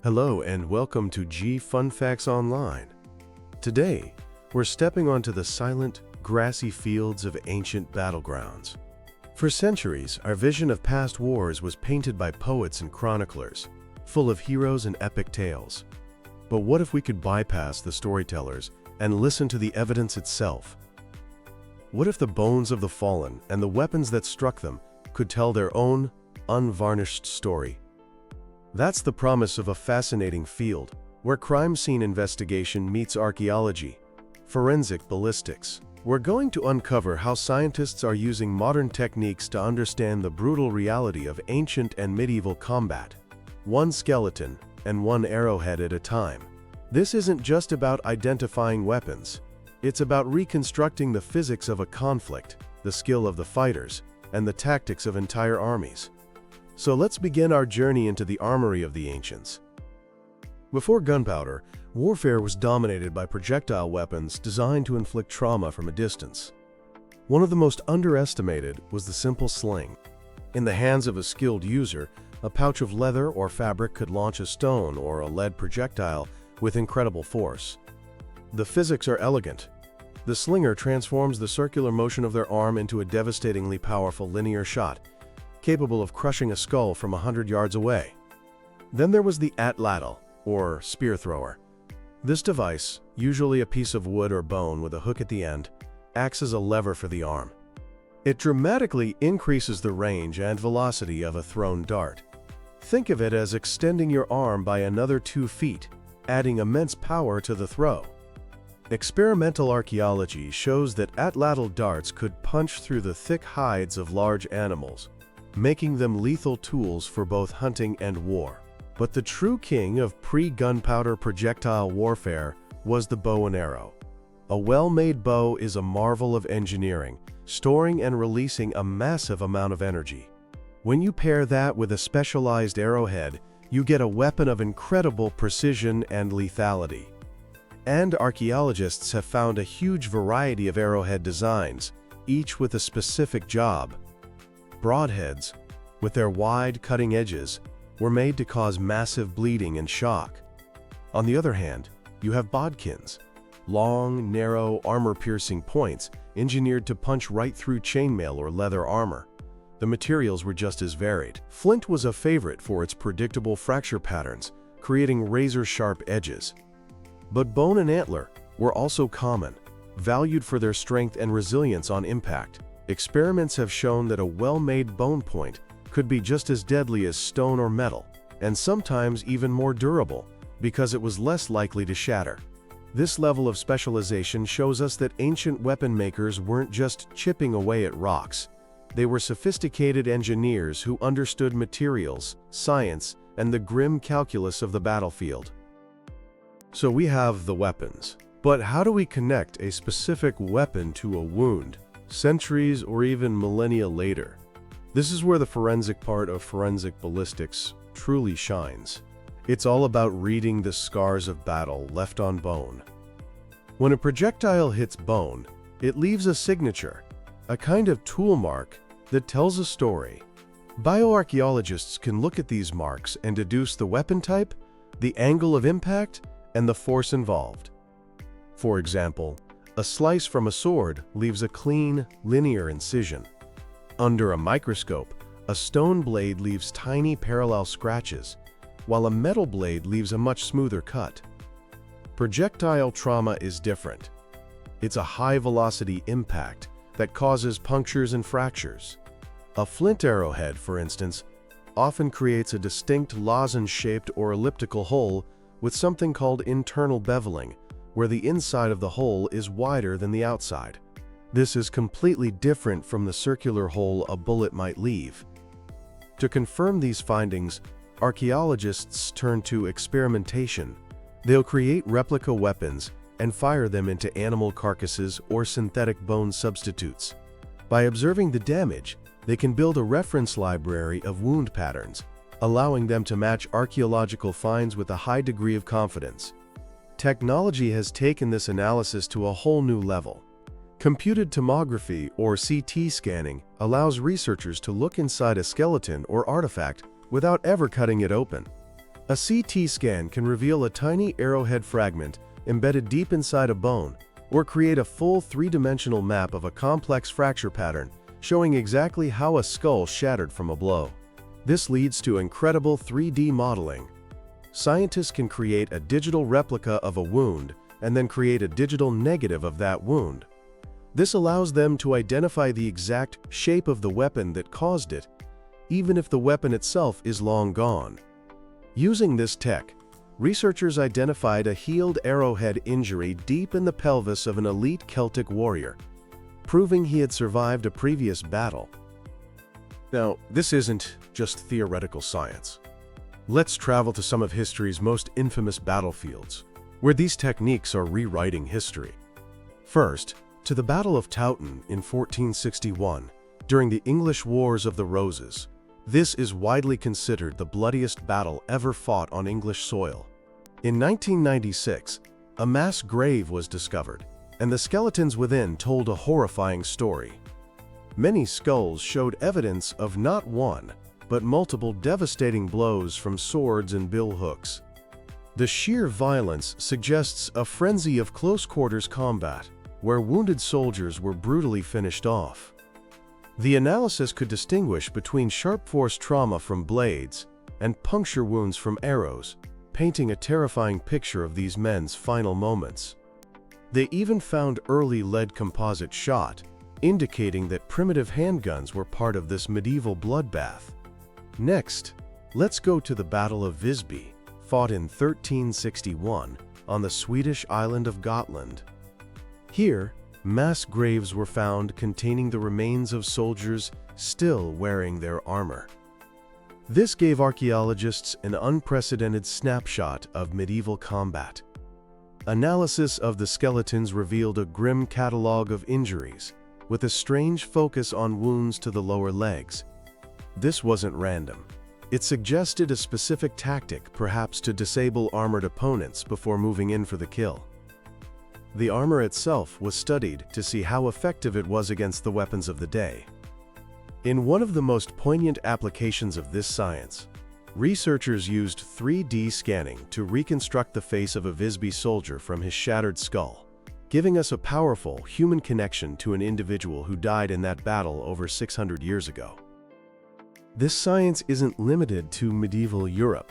Hello and welcome to G Fun Facts Online. Today, we're stepping onto the silent, grassy fields of ancient battlegrounds. For centuries, our vision of past wars was painted by poets and chroniclers, full of heroes and epic tales. But what if we could bypass the storytellers and listen to the evidence itself? What if the bones of the fallen and the weapons that struck them could tell their own, unvarnished story? That's the promise of a fascinating field, where crime scene investigation meets archaeology, forensic ballistics. We're going to uncover how scientists are using modern techniques to understand the brutal reality of ancient and medieval combat, one skeleton and one arrowhead at a time. This isn't just about identifying weapons. It's about reconstructing the physics of a conflict, the skill of the fighters, and the tactics of entire armies. So let's begin our journey into the armory of the ancients. Before gunpowder, warfare was dominated by projectile weapons designed to inflict trauma from a distance. One of the most underestimated was the simple sling. In the hands of a skilled user, a pouch of leather or fabric could launch a stone or a lead projectile with incredible force. The physics are elegant. The slinger transforms the circular motion of their arm into a devastatingly powerful linear shot, capable of crushing a skull from 100 yards away. Then there was the atlatl, or spear thrower. This device, usually a piece of wood or bone with a hook at the end, acts as a lever for the arm. It dramatically increases the range and velocity of a thrown dart. Think of it as extending your arm by another 2 feet, adding immense power to the throw. Experimental archaeology shows that atlatl darts could punch through the thick hides of large animals, making them lethal tools for both hunting and war. But the true king of pre-gunpowder projectile warfare was the bow and arrow. A well-made bow is a marvel of engineering, storing and releasing a massive amount of energy. When you pair that with a specialized arrowhead, you get a weapon of incredible precision and lethality. And archaeologists have found a huge variety of arrowhead designs, each with a specific job. Broadheads, with their wide, cutting edges, were made to cause massive bleeding and shock. On the other hand, you have bodkins, long, narrow, armor-piercing points engineered to punch right through chainmail or leather armor. The materials were just as varied. Flint was a favorite for its predictable fracture patterns, creating razor-sharp edges. But bone and antler were also common, valued for their strength and resilience on impact. Experiments have shown that a well-made bone point could be just as deadly as stone or metal, and sometimes even more durable, because it was less likely to shatter. This level of specialization shows us that ancient weapon makers weren't just chipping away at rocks. They were sophisticated engineers who understood materials, science, and the grim calculus of the battlefield. So we have the weapons. But how do we connect a specific weapon to a wound, centuries or even millennia later? This is where the forensic part of forensic ballistics truly shines. It's all about reading the scars of battle left on bone. When a projectile hits bone, it leaves a signature, a kind of tool mark that tells a story. Bioarchaeologists can look at these marks and deduce the weapon type, the angle of impact, and the force involved. For example, a slice from a sword leaves a clean, linear incision. Under a microscope, a stone blade leaves tiny parallel scratches, while a metal blade leaves a much smoother cut. Projectile trauma is different. It's a high-velocity impact that causes punctures and fractures. A flint arrowhead, for instance, often creates a distinct lozenge-shaped or elliptical hole with something called internal beveling, where the inside of the hole is wider than the outside. This is completely different from the circular hole a bullet might leave. To confirm these findings, archaeologists turn to experimentation. They'll create replica weapons and fire them into animal carcasses or synthetic bone substitutes. By observing the damage, they can build a reference library of wound patterns, allowing them to match archaeological finds with a high degree of confidence. Technology has taken this analysis to a whole new level. Computed tomography, or CT scanning, allows researchers to look inside a skeleton or artifact without ever cutting it open. A CT scan can reveal a tiny arrowhead fragment embedded deep inside a bone, or create a full three-dimensional map of a complex fracture pattern, showing exactly how a skull shattered from a blow. This leads to incredible 3D modeling. Scientists can create a digital replica of a wound and then create a digital negative of that wound. This allows them to identify the exact shape of the weapon that caused it, even if the weapon itself is long gone. Using this tech, researchers identified a healed arrowhead injury deep in the pelvis of an elite Celtic warrior, proving he had survived a previous battle. Now, this isn't just theoretical science. Let's travel to some of history's most infamous battlefields, where these techniques are rewriting history. First, to the Battle of Towton in 1461, during the English Wars of the Roses. This is widely considered the bloodiest battle ever fought on English soil. In 1996, a mass grave was discovered, and the skeletons within told a horrifying story. Many skulls showed evidence of not one, but multiple devastating blows from swords and billhooks. The sheer violence suggests a frenzy of close-quarters combat, where wounded soldiers were brutally finished off. The analysis could distinguish between sharp force trauma from blades and puncture wounds from arrows, painting a terrifying picture of these men's final moments. They even found early lead composite shot, indicating that primitive handguns were part of this medieval bloodbath. Next, let's go to the Battle of Visby, fought in 1361 on the Swedish island of Gotland. Here, mass graves were found containing the remains of soldiers still wearing their armor. This gave archaeologists an unprecedented snapshot of medieval combat. Analysis of the skeletons revealed a grim catalog of injuries, with a strange focus on wounds to the lower legs. This wasn't random. It suggested a specific tactic, perhaps to disable armored opponents before moving in for the kill. The armor itself was studied to see how effective it was against the weapons of the day. In one of the most poignant applications of this science, researchers used 3D scanning to reconstruct the face of a Visby soldier from his shattered skull, giving us a powerful human connection to an individual who died in that battle over 600 years ago. This science isn't limited to medieval Europe.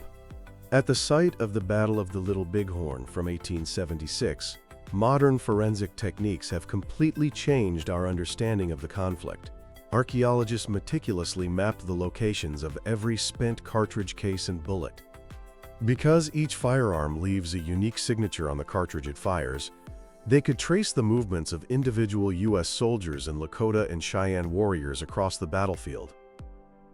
At the site of the Battle of the Little Bighorn from 1876, modern forensic techniques have completely changed our understanding of the conflict. Archaeologists meticulously mapped the locations of every spent cartridge case and bullet. Because each firearm leaves a unique signature on the cartridge it fires, they could trace the movements of individual U.S. soldiers and Lakota and Cheyenne warriors across the battlefield.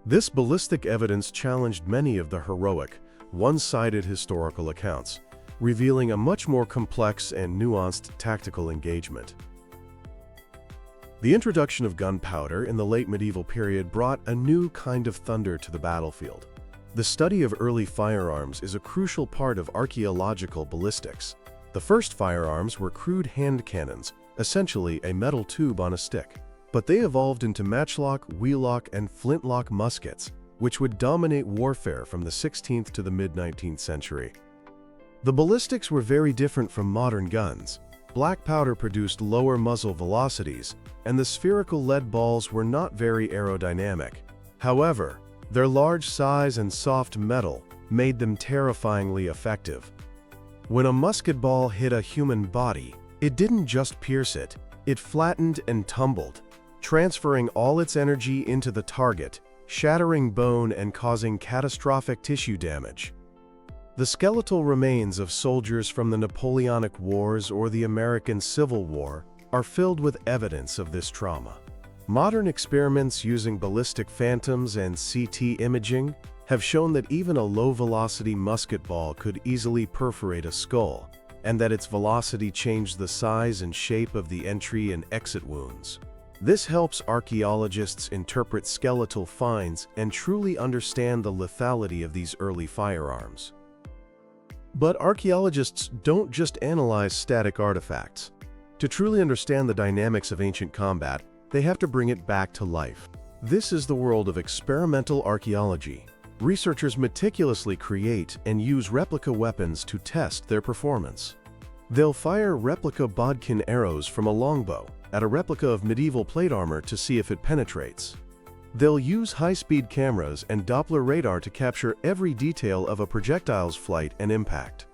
This ballistic evidence challenged many of the heroic, one-sided historical accounts, revealing a much more complex and nuanced tactical engagement. The introduction of gunpowder in the late medieval period brought a new kind of thunder to the battlefield. The study of early firearms is a crucial part of archaeological ballistics. The first firearms were crude hand cannons, essentially a metal tube on a stick. But they evolved into matchlock, wheellock, and flintlock muskets, which would dominate warfare from the 16th to the mid-19th century. The ballistics were very different from modern guns. Black powder produced lower muzzle velocities, and the spherical lead balls were not very aerodynamic. However, their large size and soft metal made them terrifyingly effective. When a musket ball hit a human body, it didn't just pierce it, it flattened and tumbled, transferring all its energy into the target, shattering bone and causing catastrophic tissue damage. The skeletal remains of soldiers from the Napoleonic Wars or the American Civil War are filled with evidence of this trauma. Modern experiments using ballistic phantoms and CT imaging have shown that even a low-velocity musket ball could easily perforate a skull, and that its velocity changed the size and shape of the entry and exit wounds. This helps archaeologists interpret skeletal finds and truly understand the lethality of these early firearms. But archaeologists don't just analyze static artifacts. To truly understand the dynamics of ancient combat, they have to bring it back to life. This is the world of experimental archaeology, researchers meticulously create and use replica weapons to test their performance. They'll fire replica bodkin arrows from a longbow at a replica of medieval plate armor to see if it penetrates. They'll use high-speed cameras and Doppler radar to capture every detail of a projectile's flight and impact.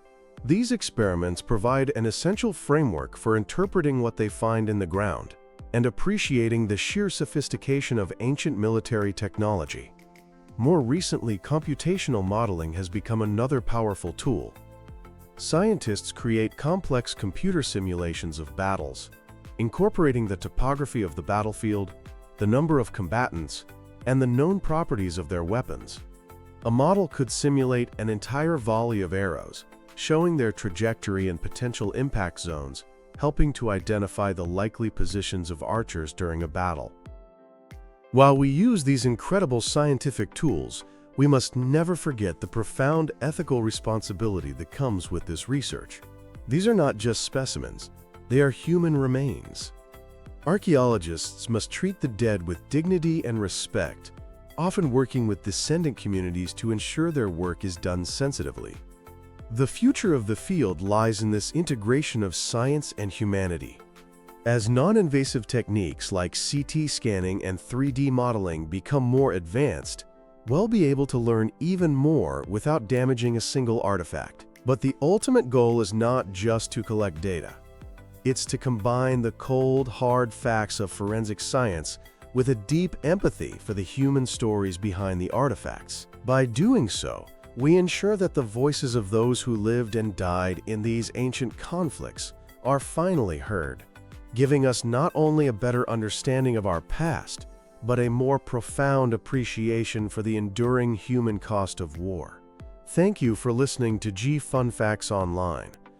These experiments provide an essential framework for interpreting what they find in the ground and appreciating the sheer sophistication of ancient military technology. More recently, computational modeling has become another powerful tool. Scientists create complex computer simulations of battles, incorporating the topography of the battlefield, the number of combatants, and the known properties of their weapons. A model could simulate an entire volley of arrows, showing their trajectory and potential impact zones, helping to identify the likely positions of archers during a battle. While we use these incredible scientific tools, we must never forget the profound ethical responsibility that comes with this research. These are not just specimens, they are human remains. Archaeologists must treat the dead with dignity and respect, often working with descendant communities to ensure their work is done sensitively. The future of the field lies in this integration of science and humanity. As non-invasive techniques like CT scanning and 3D modeling become more advanced, we'll be able to learn even more without damaging a single artifact. But the ultimate goal is not just to collect data. It's to combine the cold, hard facts of forensic science with a deep empathy for the human stories behind the artifacts. By doing so, we ensure that the voices of those who lived and died in these ancient conflicts are finally heard, giving us not only a better understanding of our past, but a more profound appreciation for the enduring human cost of war. Thank you for listening to Fun Facts Online.